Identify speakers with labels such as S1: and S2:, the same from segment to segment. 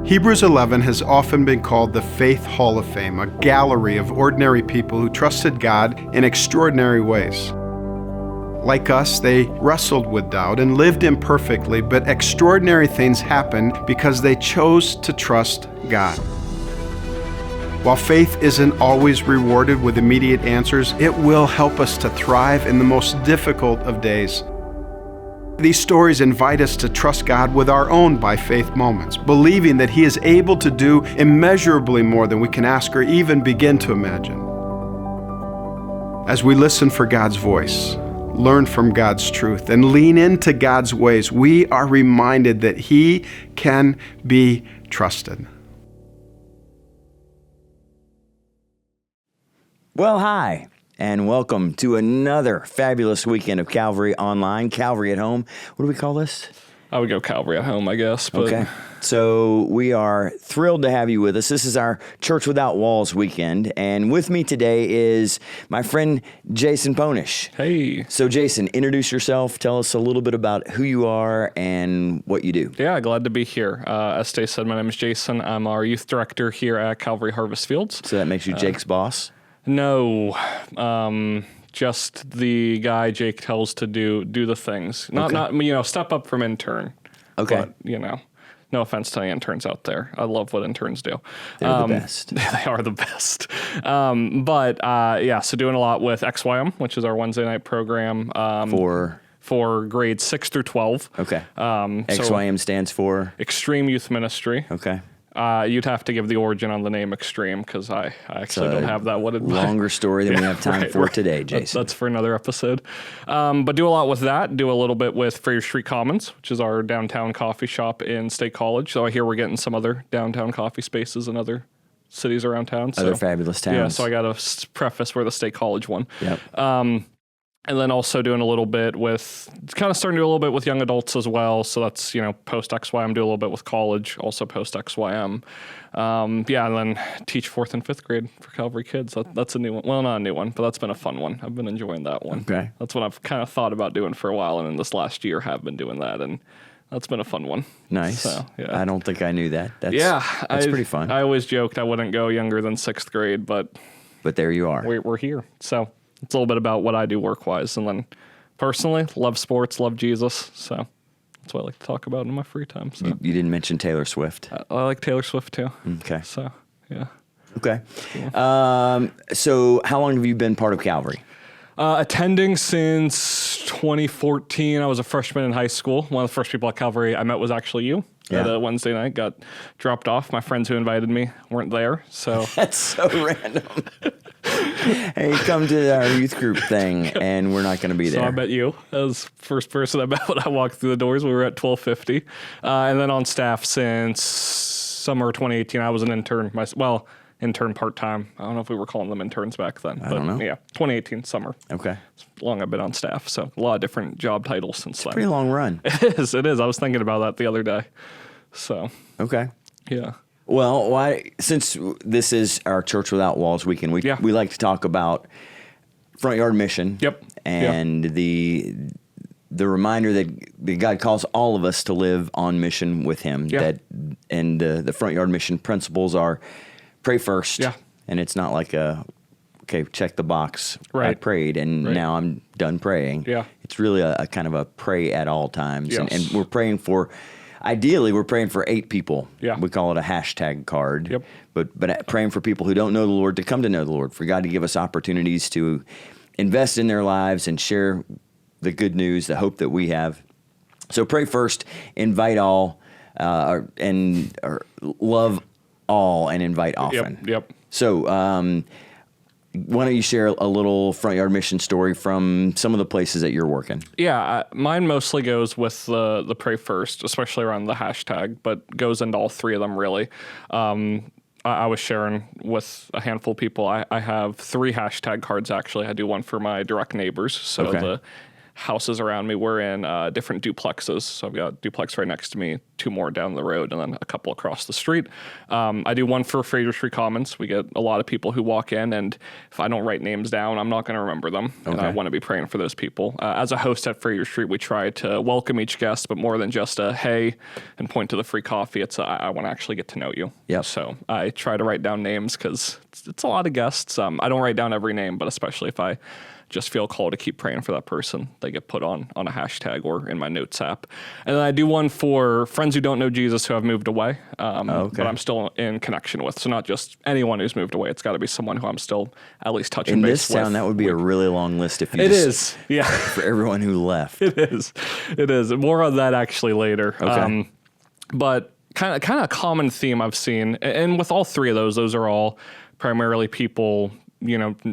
S1: Hebrews 11 has often been called the Faith Hall of Fame, a gallery of ordinary people who trusted God in extraordinary ways. Like us, they wrestled with doubt and lived imperfectly, but extraordinary things happened because they chose to trust God. While faith isn't always rewarded with immediate answers, it will help us to thrive in the most difficult of days. These stories invite us to trust God with our own by-faith moments, believing that He is able to do immeasurably more than we can ask or even begin to imagine. As we listen for God's voice, learn from God's truth, and lean into God's ways, we are reminded that He can be trusted.
S2: Well, hi, and welcome to another fabulous weekend of Calvary Online, Calvary at Home. What do we call this?
S3: I would go Calvary at Home, I guess. But.
S2: Okay. So we are thrilled to have you with us. This is our Church Without Walls weekend, and with me today is my friend Jason Ponish.
S3: Hey.
S2: So Jason, introduce yourself. Tell us a little bit about who you are and what you do.
S3: Yeah, glad to be here. As Stacy said, my name is Jason. I'm our youth director here at Calvary Harvest Fields.
S2: So that makes you Jake's boss?
S3: No, just the guy Jake tells to do the things. Not step up from intern.
S2: Okay.
S3: But, no offense to any interns out there. I love what interns do.
S2: They're the best.
S3: They are the best. So doing a lot with XYM, which is our Wednesday night program. For grades 6 through 12.
S2: Okay. XYM stands for?
S3: Extreme Youth Ministry.
S2: Okay.
S3: You'd have to give the origin on the name Extreme because I actually don't have that.
S2: Longer story than we have time for today, Jason.
S3: That's for another episode. But do a lot with that. Do a little bit with Fraser Street Commons, which is our downtown coffee shop in State College. So I hear we're getting some other downtown coffee spaces in other cities around town.
S2: Other fabulous towns.
S3: Yeah, so I got to preface we're the State College one.
S2: Yep.
S3: And then also doing a little bit with, kind of starting to do a little bit with young adults as well. So that's, post XYM, do a little bit with college, also post XYM. And then teach 4th and 5th grade for Calvary kids. That's a new one. Well, not a new one, but that's been a fun one. I've been enjoying that one.
S2: Okay.
S3: That's what I've kind of thought about doing for a while. And in this last year have been doing that. And that's been a fun one.
S2: Nice.
S3: So, yeah.
S2: I don't think I knew that. That's pretty fun.
S3: I always joked I wouldn't go younger than 6th grade, but
S2: there you are.
S3: We're here. So it's a little bit about what I do work-wise. And then personally, love sports, love Jesus. So that's what I like to talk about in my free time. So.
S2: You didn't mention Taylor Swift.
S3: I like Taylor Swift too.
S2: Okay.
S3: So, yeah.
S2: Okay. Cool. So how long have you been part of Calvary?
S3: Attending since 2014. I was a freshman in high school. One of the first people at Calvary I met was actually you.
S2: Yeah.
S3: At a Wednesday night, got dropped off. My friends who invited me weren't there, so
S2: that's so random. Hey, come to our youth group thing, and we're not going to be there.
S3: So I met you as first person I met when I walked through the doors. We were at 1250, and then on staff since summer 2018. I was an intern. Intern part-time. I don't know if we were calling them interns back then.
S2: I don't know.
S3: Yeah, 2018 summer.
S2: Okay.
S3: It's long I've been on staff, so a lot of different job titles since then.
S2: Pretty long run.
S3: It is. I was thinking about that the other day. So.
S2: Okay.
S3: Yeah.
S2: Well, since this is our Church Without Walls weekend, we like to talk about Front Yard Mission.
S3: Yep.
S2: And the reminder that God calls all of us to live on mission with Him.
S3: Yeah.
S2: And the Front Yard Mission principles are pray first.
S3: Yeah.
S2: And it's not like check the box.
S3: Right.
S2: I prayed and now I'm done praying.
S3: Yeah.
S2: It's really a kind of a pray at all times.
S3: Yes.
S2: And we're praying for, ideally, we're praying for 8 people.
S3: Yeah.
S2: We call it a hashtag card.
S3: Yep.
S2: But praying for people who don't know the Lord to come to know the Lord, for God to give us opportunities to invest in their lives and share the good news, the hope that we have. So pray first, invite all, or love all and invite often.
S3: Yep.
S2: So why don't you share a little Front Yard Mission story from some of the places that you're working?
S3: Yeah, mine mostly goes with the pray first, especially around the hashtag, but goes into all 3 of them really. I was sharing with a handful of people. I have 3 hashtag cards actually. I do one for my direct neighbors. So houses around me, we're in different duplexes. So I've got a duplex right next to me, 2 more down the road, and then a couple across the street. I do one for Fraser Street Commons. We get a lot of people who walk in, and if I don't write names down, I'm not going to remember them. And I want to be praying for those people. As a host at Fraser Street, we try to welcome each guest, but more than just a hey and point to the free coffee, it's I want to actually get to know you.
S2: Yep.
S3: So I try to write down names because it's a lot of guests. I don't write down every name, but especially if I just feel called to keep praying for that person, they get put on a hashtag or in my notes app. And then I do one for friends who don't know Jesus who have moved away, but I'm still in connection with. So not just anyone who's moved away. It's got to be someone who I'm still at least touching
S2: in
S3: base
S2: this town,
S3: with.
S2: that would be a really long list if you
S3: It
S2: just,
S3: is, yeah.
S2: for everyone who left.
S3: It is. More on that actually later.
S2: Okay.
S3: But kind of a common theme I've seen, and with all 3 of those are all primarily people,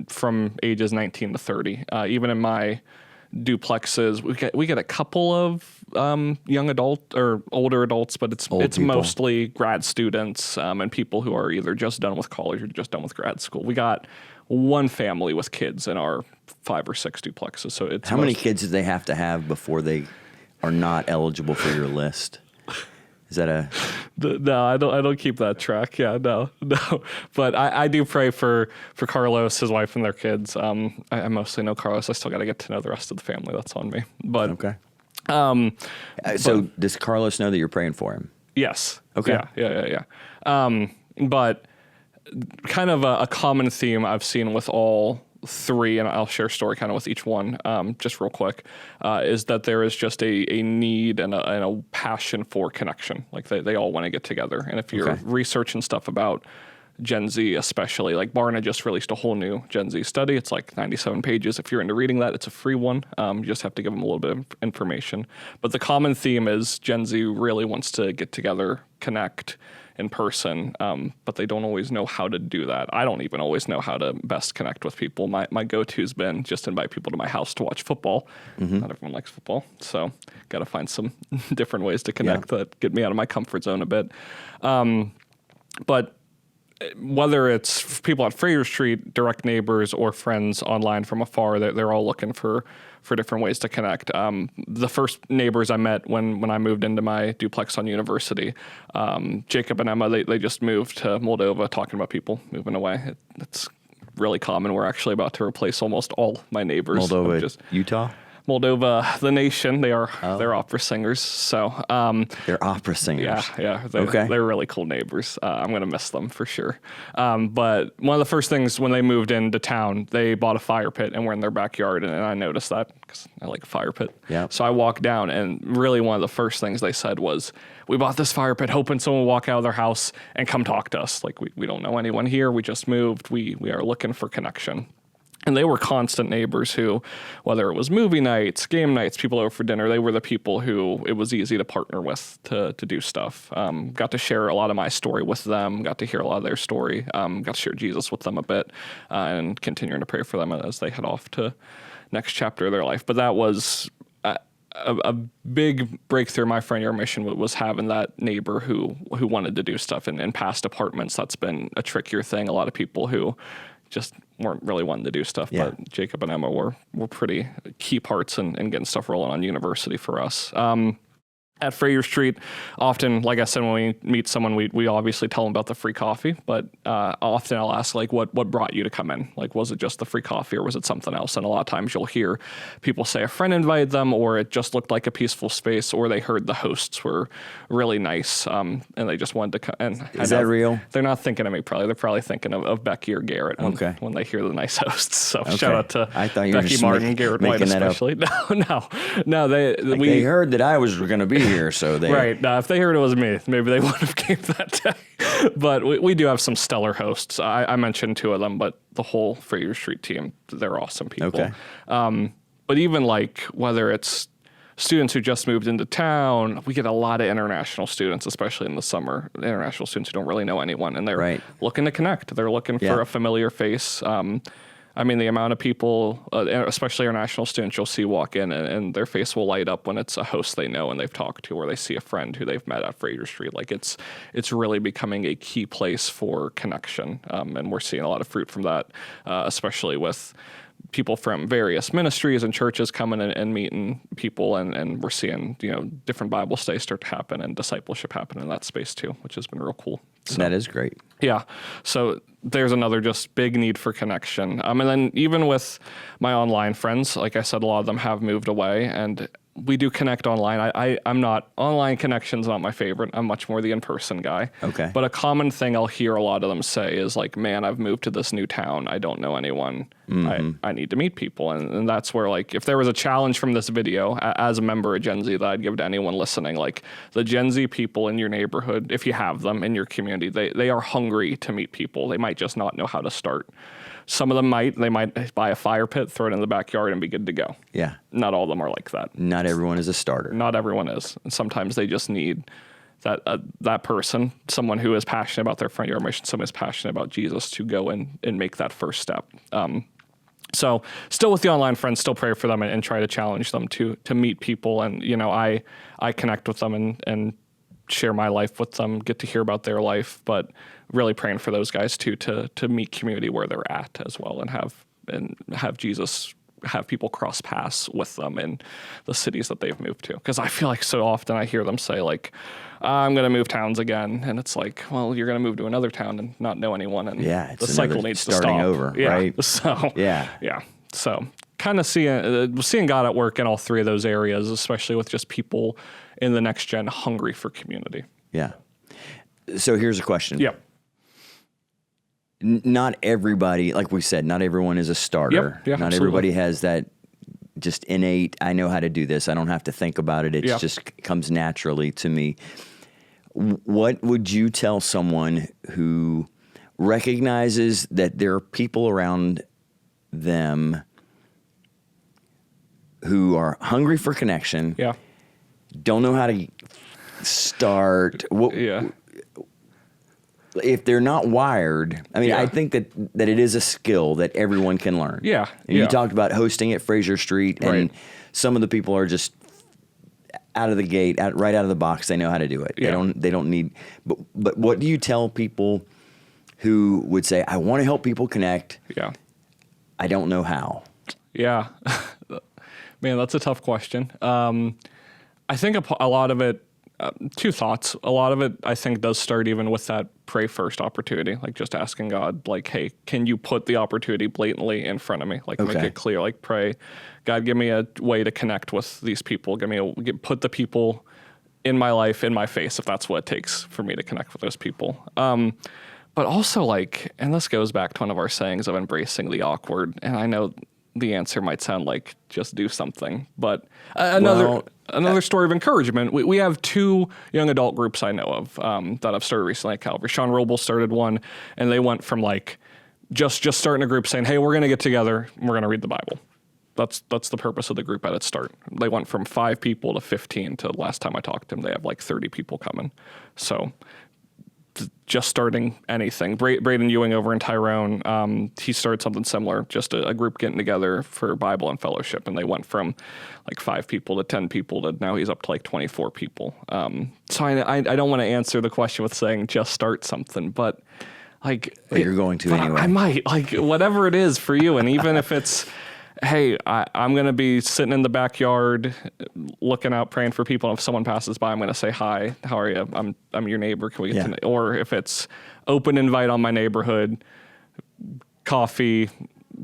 S3: from ages 19 to 30. Even in my duplexes, we get a couple of young adult or older adults, but it's
S2: people.
S3: mostly grad students and people who are either just done with college or just done with grad school. We got one family with kids in our 5 or 6 duplexes. So it's
S2: how many kids do they have to have before they are not eligible for your list? Is that a...
S3: No, I don't keep that track. Yeah, no. But I do pray for Carlos, his wife, and their kids. I mostly know Carlos. I still got to get to know the rest of the family. That's on me. But
S2: okay. So does Carlos know that you're praying for him?
S3: Yes.
S2: Okay.
S3: Yeah. But kind of a common theme I've seen with all 3, and I'll share a story kind of with each one, just real quick, is that there is just a need and a passion for connection. Like they all want to get together. And if you're researching stuff about Gen Z especially, like Barna just released a whole new Gen Z study. It's like 97 pages. If you're into reading that, it's a free one. You just have to give them a little bit of information. But the common theme is Gen Z really wants to get together, connect in person, but they don't always know how to do that. I don't even always know how to best connect with people. My go-to's been just invite people to my house to watch football. Not everyone likes football, so got to find some different ways to connect that get me out of my comfort zone a bit. But whether it's people at Fraser Street, direct neighbors, or friends online from afar, they're all looking for different ways to connect. The first neighbors I met when I moved into my duplex on University, Jacob and Emma, they just moved to Moldova, talking about people moving away. It's really common. We're actually about to replace almost all my neighbors.
S2: Moldova, Utah?
S3: Moldova, the nation, they're opera singers. So
S2: they're opera singers.
S3: Yeah. They're really cool neighbors. I'm gonna miss them for sure. But one of the first things when they moved into town, they bought a fire pit and we're in their backyard, and I noticed that because I like a fire pit.
S2: Yeah.
S3: So I walked down, and really one of the first things they said was, "We bought this fire pit hoping someone would walk out of their house and come talk to us. Like we don't know anyone here. We just moved. We are looking for connection." And they were constant neighbors who, whether it was movie nights, game nights, people over for dinner, they were the people who it was easy to partner with to do stuff. Got to share a lot of my story with them, got to hear a lot of their story, got to share Jesus with them a bit, and continuing to pray for them as they head off to next chapter of their life. But that was a big breakthrough in my friend year mission was having that neighbor who wanted to do stuff. In past apartments, that's been a trickier thing. A lot of people who just weren't really wanting to do stuff, but Jacob and Emma were pretty key parts in getting stuff rolling on University for us. At Fraser Street, often, like I said, when we meet someone, we obviously tell them about the free coffee, but often I'll ask, like, what brought you to come in? Like, was it just the free coffee or was it something else? And a lot of times you'll hear people say a friend invited them, or it just looked like a peaceful space, or they heard the hosts were really nice, and they just wanted to come. And
S2: is that real?
S3: They're not thinking of me, probably. They're probably thinking of Becky or Garrett when they hear the nice hosts. So shout out to Becky Martin, Garrett White especially. No. They
S2: heard that I was going to be here, so they...
S3: Right. If they heard it was me, maybe they wouldn't have came that day. But we do have some stellar hosts. I mentioned 2 of them, but the whole Fraser Street team, they're awesome people.
S2: Okay.
S3: But even like whether it's students who just moved into town, we get a lot of international students, especially in the summer, international students who don't really know anyone, and they're looking to connect. They're looking for a familiar face. I mean, the amount of people, especially international students, you'll see walk in and their face will light up when it's a host they know and they've talked to, or they see a friend who they've met at Fraser Street. Like it's really becoming a key place for connection, and we're seeing a lot of fruit from that, especially with people from various ministries and churches coming and meeting people, and we're seeing, different Bible studies start to happen and discipleship happen in that space too, which has been real cool. So,
S2: that is great.
S3: yeah. So there's another just big need for connection. And then even with my online friends, like I said, a lot of them have moved away, and we do connect online. I'm not, online connection's not my favorite. I'm much more the in-person guy.
S2: Okay.
S3: But a common thing I'll hear a lot of them say is like, man, I've moved to this new town. I don't know anyone. I need to meet people. And that's where, like, if there was a challenge from this video as a member of Gen Z that I'd give to anyone listening, like the Gen Z people in your neighborhood, if you have them in your community, they are hungry to meet people. They might just not know how to start. Some of them might buy a fire pit, throw it in the backyard, and be good to go.
S2: Yeah.
S3: Not all of them are like that.
S2: Not everyone is a starter.
S3: Not everyone is. And sometimes they just need that person, someone who is passionate about their front yard mission, someone who's passionate about Jesus, to go in and make that first step. So still with the online friends, still pray for them and try to challenge them to meet people. And, I connect with them and share my life with them, get to hear about their life, but really praying for those guys too, to meet community where they're at as well, and have Jesus, have people cross paths with them in the cities that they've moved to. Because I feel like so often I hear them say like, I'm going to move towns again. And it's like, well, you're going to move to another town and not know anyone. And the cycle needs to stop.
S2: Starting over,
S3: yeah.
S2: right?
S3: So,
S2: yeah.
S3: So kind of seeing God at work in all three of those areas, especially with just people in the next gen hungry for community.
S2: Yeah. So here's a question.
S3: Yep.
S2: Not everybody, like we said, not everyone is a starter.
S3: Yep. Yeah,
S2: not
S3: absolutely.
S2: everybody has that just innate, I know how to do this. I don't have to think about it. It just comes naturally to me. What would you tell someone who recognizes that there are people around them who are hungry for connection, don't know how to start? If they're not wired, I mean, I think that it is a skill that everyone can learn.
S3: Yeah.
S2: And you talked about hosting at Fraser Street, and
S3: Right.
S2: some of the people are just out of the gate, right out of the box. They know how to do it.
S3: Yeah.
S2: They don't need. But what do you tell people who would say, I want to help people connect?
S3: Yeah.
S2: I don't know how.
S3: Yeah. Man, that's a tough question. I think a lot of it, two thoughts. A lot of it, I think, does start even with that pray first opportunity, like just asking God, like, hey, can you put the opportunity blatantly in front of me? Like, make it clear, like, pray, God, give me a way to connect with these people. Put the people in my life, in my face, if that's what it takes for me to connect with those people. But also, like, and this goes back to one of our sayings of embracing the awkward. And I know the answer might sound like just do something, but another story of encouragement. We have two young adult groups I know of that I've started recently at Calvary. Sean Roble started one, and they went from like just starting a group saying, hey, we're going to get together and we're going to read the Bible. That's the purpose of the group at its start. They went from 5 people to 15 to last time I talked to them, they have like 30 people coming. So just starting anything. Braden Ewing over in Tyrone, he started something similar, just a group getting together for Bible and fellowship, and they went from like 5 people to 10 people to now he's up to like 24 people. So I don't want to answer the question with saying just start something, but like...
S2: But you're going to anyway.
S3: I might, like whatever it is for you, and even if it's, hey, I'm going to be sitting in the backyard looking out, praying for people. And if someone passes by, I'm going to say, hi, how are you? I'm your neighbor. Can we get to... Or if it's open invite on my neighborhood, coffee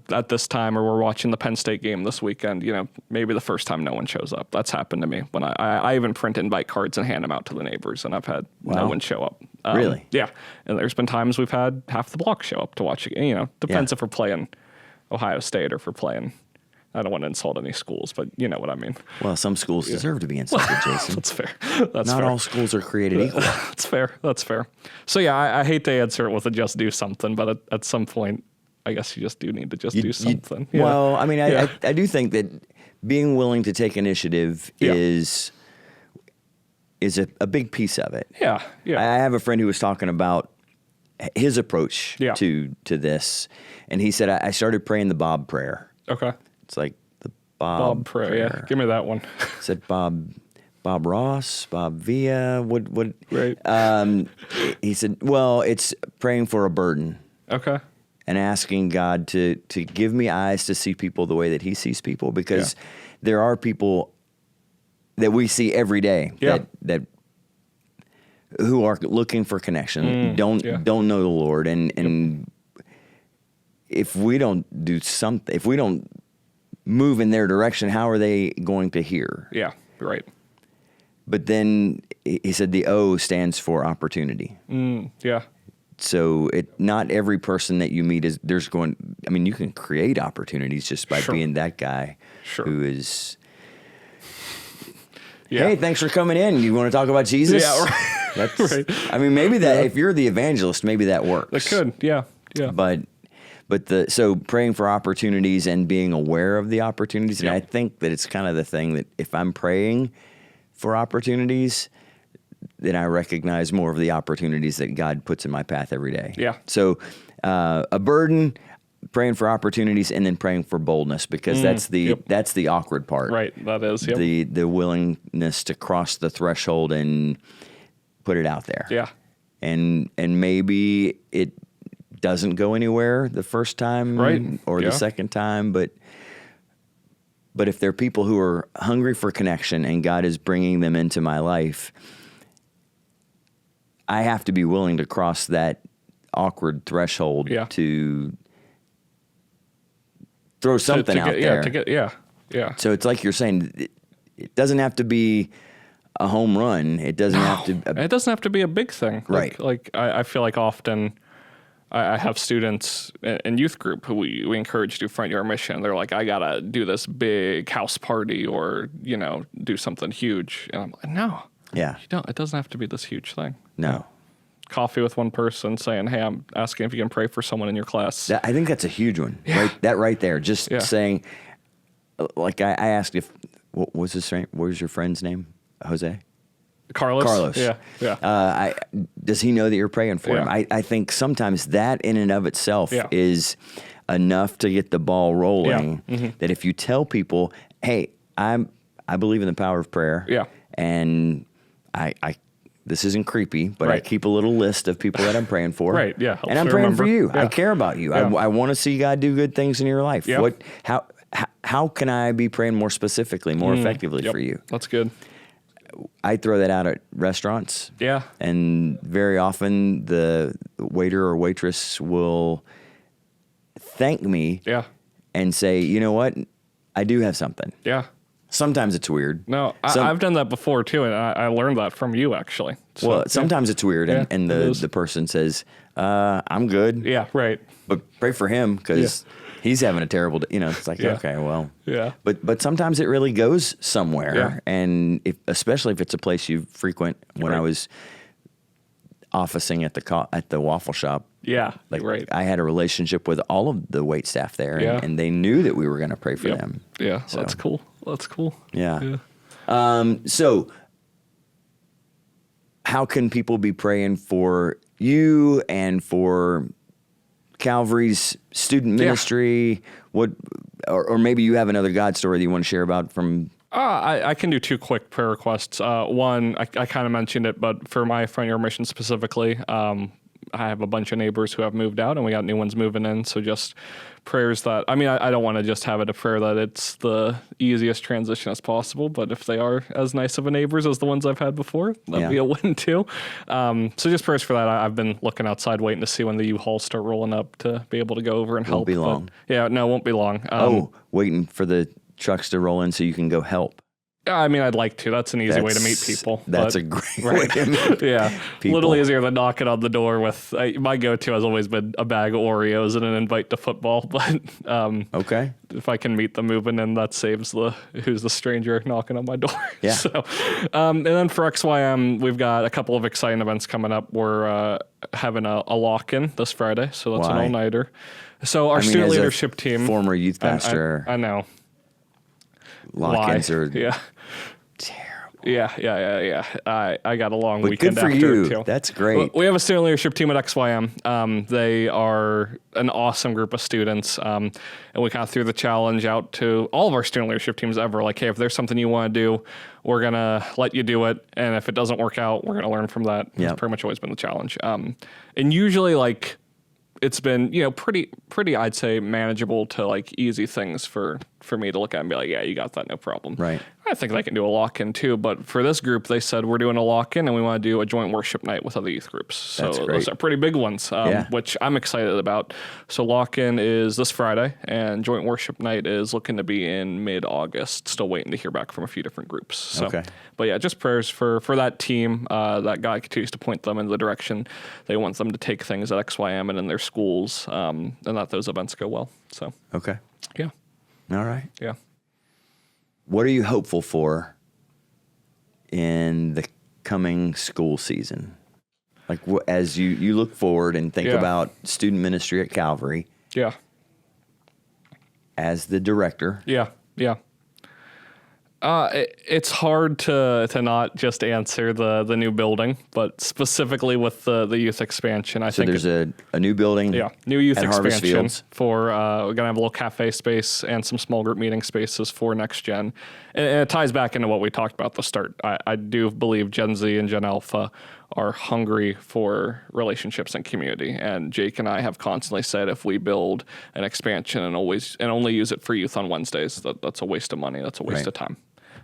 S3: at this time, or we're watching the Penn State game this weekend, maybe the first time no one shows up. That's happened to me when I even print invite cards and hand them out to the neighbors, and I've had no one show up.
S2: Really?
S3: Yeah. And there's been times we've had half the block show up to watch it. Depends if we're playing Ohio State or if we're playing... I don't want to insult any schools, but you know what I mean.
S2: Well, some schools deserve to be insulted, Jason.
S3: That's fair.
S2: Not all schools are created equal.
S3: That's fair. So yeah, I hate to answer it with a just do something, but at some point, I guess you just do need to do something.
S2: Well, I mean, I do think that being willing to take initiative is a big piece of it.
S3: Yeah.
S2: I have a friend who was talking about his approach
S3: Yeah.
S2: to this, and he said, I started praying the Bob prayer.
S3: Okay.
S2: It's like the Bob
S3: prayer. Yeah, give me that one.
S2: Said Bob Ross, Bob Villa. What?
S3: Right.
S2: He said, well, it's praying for a burden.
S3: Okay.
S2: and asking God to give me eyes to see people the way that he sees people, because there are people that we see every day that who are looking for connection, don't know the Lord, and if we don't do something, if we don't move in their direction, how are they going to hear?
S3: Yeah, right.
S2: But then he said the O stands for opportunity.
S3: Yeah.
S2: So not every person that you meet you can create opportunities just by being that guy who is, hey, thanks for coming in. You want to talk about Jesus?
S3: Yeah, right.
S2: That's,
S3: right.
S2: I mean, maybe that, if you're the evangelist, maybe that works.
S3: It could, yeah.
S2: So praying for opportunities and being aware of the opportunities. And I think that it's kind of the thing that if I'm praying for opportunities, then I recognize more of the opportunities that God puts in my path every day.
S3: Yeah.
S2: So a burden, praying for opportunities, and then praying for boldness, because that's the awkward part.
S3: Right, that is. Yep.
S2: The willingness to cross the threshold and put it out there.
S3: Yeah.
S2: And maybe it doesn't go anywhere the first time,
S3: right,
S2: or the second time, but if there are people who are hungry for connection and God is bringing them into my life, I have to be willing to cross that awkward threshold to throw something out there.
S3: Yeah.
S2: So it's like you're saying, it doesn't have to be a home run. It doesn't have to.
S3: It doesn't have to be a big thing.
S2: Right.
S3: Like I feel like often I have students in youth group who we encourage to do front yard mission. They're like, I gotta do this big house party or do something huge. And I'm like, no.
S2: Yeah.
S3: You don't. It doesn't have to be this huge thing.
S2: No.
S3: Coffee with one person saying, hey, I'm asking if you can pray for someone in your class.
S2: I think that's a huge one. Yeah. Right. That right there. Just saying, like I asked what was his name? What was your friend's name? Jose?
S3: Carlos. Yeah.
S2: Does he know that you're praying for him? I think sometimes that in and of itself is enough to get the ball rolling. Yeah. Mm-hmm. That if you tell people, hey, I believe in the power of prayer.
S3: Yeah.
S2: And this isn't creepy, but I keep a little list of people that I'm praying for.
S3: Right, yeah.
S2: And I'm praying for you.
S3: Yeah.
S2: I care about you.
S3: Yeah.
S2: I want to see God do good things in your life.
S3: Yeah.
S2: How can I be praying more specifically, more effectively for you?
S3: That's good.
S2: I throw that out at restaurants.
S3: Yeah.
S2: And very often the waiter or waitress will thank me and say, you know what? I do have something.
S3: Yeah.
S2: Sometimes it's weird.
S3: No, I've done that before too, and I learned that from you actually. So,
S2: well, sometimes it's weird, and the person says, "I'm good."
S3: Yeah, right.
S2: But pray for him because he's having a terrible day. It's like, okay, well, But sometimes it really goes somewhere, and especially if it's a place you frequent. When I was officing at the waffle shop, I had a relationship with all of the wait staff there, and they knew that we were going to pray for them.
S3: Yeah, so that's cool. That's cool.
S2: Yeah. So how can people be praying for you and for Calvary's student ministry? What, or maybe you have another God story that you want to share about from...
S3: I can do two quick prayer requests. One, I kind of mentioned it, but for my front yard mission specifically, I have a bunch of neighbors who have moved out and we got new ones moving in. So just prayers that, I don't want to just have it a prayer that it's the easiest transition as possible, but if they are as nice of a neighbors as the ones I've had before, that'd be a win too. So just prayers for that. I've been looking outside waiting to see when the U-Hauls start rolling up to be able to go over and help.
S2: Won't be long.
S3: It won't be long.
S2: Waiting for the trucks to roll in so you can go help.
S3: I'd like to. That's an easy way to meet people.
S2: That's a great way to meet people.
S3: A little easier than knocking on the door with... my go-to has always been a bag of Oreos and an invite to football, but
S2: okay.
S3: If I can meet them moving in, that saves who's the stranger knocking on my door.
S2: Yeah.
S3: So, and then for XYM, we've got a couple of exciting events coming up. We're having a lock-in this Friday, so that's an all-nighter. So our student leadership team...
S2: Former youth pastor...
S3: I know.
S2: Lock-ins are...
S3: Yeah.
S2: Terrible.
S3: Yeah. I got a long
S2: but
S3: weekend
S2: good for
S3: after
S2: you.
S3: too.
S2: That's great.
S3: We have a student leadership team at XYM. They are an awesome group of students. And we kind of threw the challenge out to all of our student leadership teams ever. Like, hey, if there's something you want to do, we're going to let you do it. And if it doesn't work out, we're going to learn from that. It's pretty much always been the challenge. And usually, it's been, pretty, I'd say, manageable to like easy things for me to look at and be like, yeah, you got that, no problem.
S2: Right.
S3: I think they can do a lock-in too, but for this group, they said we're doing a lock-in and we want to do a joint worship night with other youth groups. So
S2: That's great.
S3: those are pretty big ones, which I'm excited about. So lock-in is this Friday, and joint worship night is looking to be in mid-August. Still waiting to hear back from a few different groups. So,
S2: Okay.
S3: But yeah, just prayers for that team, that God continues to point them in the direction they want them to take things at XYM and in their schools, and that those events go well. So
S2: Okay.
S3: yeah,
S2: All right.
S3: yeah.
S2: What are you hopeful for in the coming school season? Like as you look forward and think about student ministry at Calvary.
S3: Yeah.
S2: As the director.
S3: Yeah. It's hard to not just answer the new building, but specifically with the youth expansion. I think
S2: there's a new building.
S3: Yeah, new youth
S2: at Harvest
S3: expansion
S2: Fields.
S3: for we're gonna have a little cafe space and some small group meeting spaces for next gen, and it ties back into what we talked about at the start. I do believe Gen Z and Gen Alpha are hungry for relationships and community, and Jake and I have constantly said if we build an expansion and only use it for youth on Wednesdays, that's a waste of money. That's a waste of time.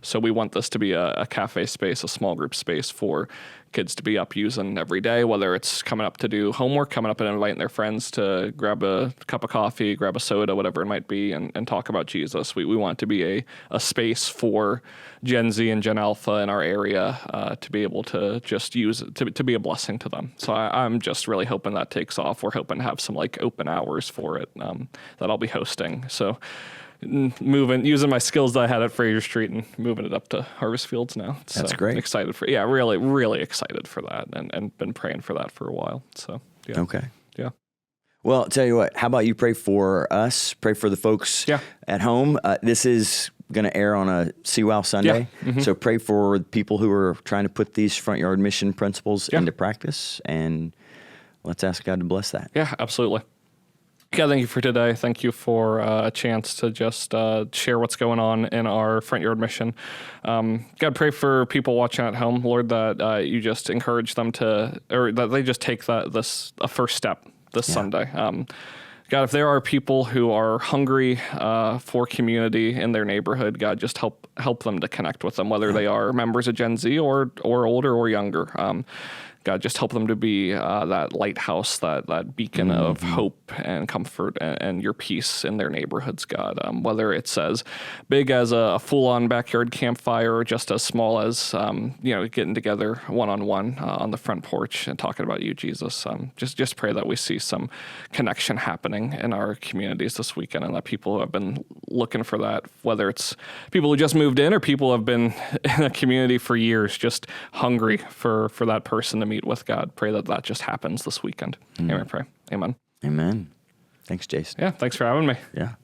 S3: So we want this to be a cafe space, a small group space for kids to be up using every day, whether it's coming up to do homework, coming up and inviting their friends to grab a cup of coffee, grab a soda, whatever it might be, and talk about Jesus. We want it to be a space for Gen Z and Gen Alpha in our area to be able to just use it, to be a blessing to them. So I'm just really hoping that takes off. We're hoping to have some like open hours for it that I'll be hosting. So using my skills that I had at Fraser Street and moving it up to Harvest Fields now.
S2: That's great.
S3: Excited for, really, really excited for that, and been praying for that for a while. So, yeah.
S2: Okay.
S3: Yeah.
S2: Well, I'll tell you what, how about you pray for us, pray for the folks at home. This is going to air on a CWOW Sunday.
S3: Yeah. Mm-hmm.
S2: So pray for people who are trying to put these front yard mission principles into practice, and let's ask God to bless that.
S3: Yeah, absolutely. God, thank you for today. Thank you for a chance to just share what's going on in our front yard mission. God, pray for people watching at home, Lord, that you just encourage them or that they just take a first step this Sunday. God, if there are people who are hungry for community in their neighborhood, God, just help them to connect with them, whether they are members of Gen Z or older or younger. God, just help them to be that lighthouse, that beacon of hope and comfort and your peace in their neighborhoods, God. Whether it's as big as a full-on backyard campfire or just as small as, getting together one-on-one on the front porch and talking about you, Jesus. Just pray that we see some connection happening in our communities this weekend, and that people who have been looking for that, whether it's people who just moved in or people who have been in a community for years, just hungry for that person to meet with. God, pray that just happens this weekend. Amen. Pray. Amen.
S2: Amen. Thanks, Jason.
S3: Yeah, thanks for having me.
S2: Yeah.